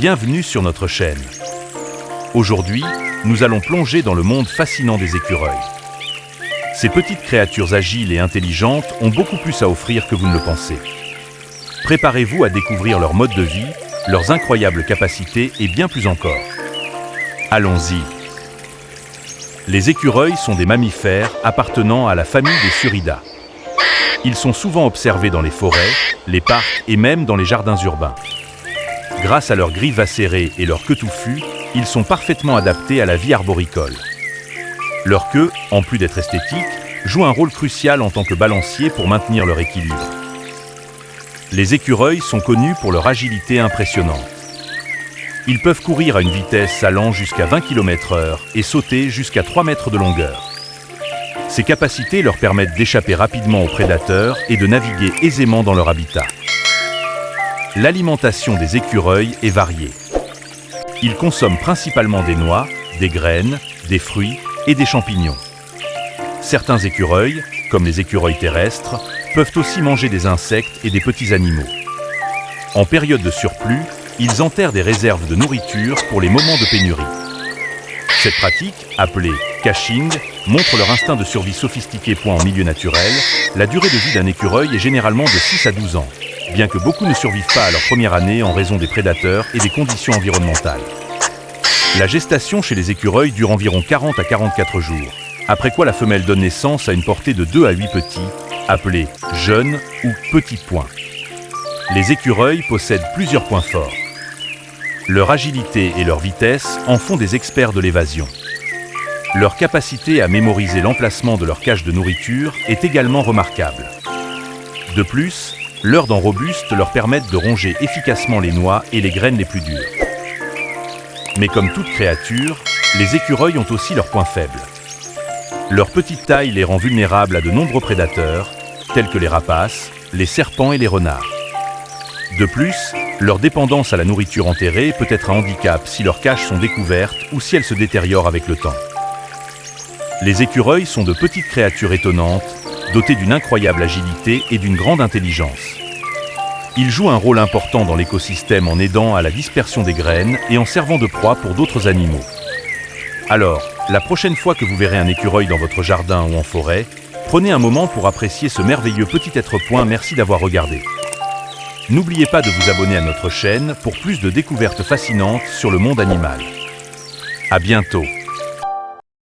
Bienvenue sur notre chaîne. Aujourd'hui, nous allons plonger dans le monde fascinant des écureuils. Ces petites créatures agiles et intelligentes ont beaucoup plus à offrir que vous ne le pensez. Préparez-vous à découvrir leur mode de vie, leurs incroyables capacités et bien plus encore. Allons-y. Les écureuils sont des mammifères appartenant à la famille des Sciuridae. Ils sont souvent observés dans les forêts, les parcs et même dans les jardins urbains. Grâce à leurs griffes acérées et leur queue touffue, ils sont parfaitement adaptés à la vie arboricole. Leur queue, en plus d'être esthétique, joue un rôle crucial en tant que balancier pour maintenir leur équilibre. Les écureuils sont connus pour leur agilité impressionnante. Ils peuvent courir à une vitesse allant jusqu'à 20 km/h et sauter jusqu'à 3 mètres de longueur. Ces capacités leur permettent d'échapper rapidement aux prédateurs et de naviguer aisément dans leur habitat. L'alimentation des écureuils est variée. Ils consomment principalement des noix, des graines, des fruits et des champignons. Certains écureuils, comme les écureuils terrestres, peuvent aussi manger des insectes et des petits animaux. En période de surplus, ils enterrent des réserves de nourriture pour les moments de pénurie. Cette pratique, appelée caching, montre leur instinct de survie sophistiqué. En milieu naturel, la durée de vie d'un écureuil est généralement de 6 à 12 ans, bien que beaucoup ne survivent pas à leur première année en raison des prédateurs et des conditions environnementales. La gestation chez les écureuils dure environ 40 à 44 jours, après quoi la femelle donne naissance à une portée de 2 à 8 petits, appelés jeunes ou petits points. Les écureuils possèdent plusieurs points forts. Leur agilité et leur vitesse en font des experts de l'évasion. Leur capacité à mémoriser l'emplacement de leur cache de nourriture est également remarquable. De plus, leurs dents robustes leur permettent de ronger efficacement les noix et les graines les plus dures. Mais comme toute créature, les écureuils ont aussi leurs points faibles. Leur petite taille les rend vulnérables à de nombreux prédateurs, tels que les rapaces, les serpents et les renards. De plus, leur dépendance à la nourriture enterrée peut être un handicap si leurs caches sont découvertes ou si elles se détériorent avec le temps. Les écureuils sont de petites créatures étonnantes, dotées d'une incroyable agilité et d'une grande intelligence. Ils jouent un rôle important dans l'écosystème en aidant à la dispersion des graines et en servant de proie pour d'autres animaux. Alors, la prochaine fois que vous verrez un écureuil dans votre jardin ou en forêt, prenez un moment pour apprécier ce merveilleux petit être point. Merci d'avoir regardé. N'oubliez pas de vous abonner à notre chaîne pour plus de découvertes fascinantes sur le monde animal. À bientôt.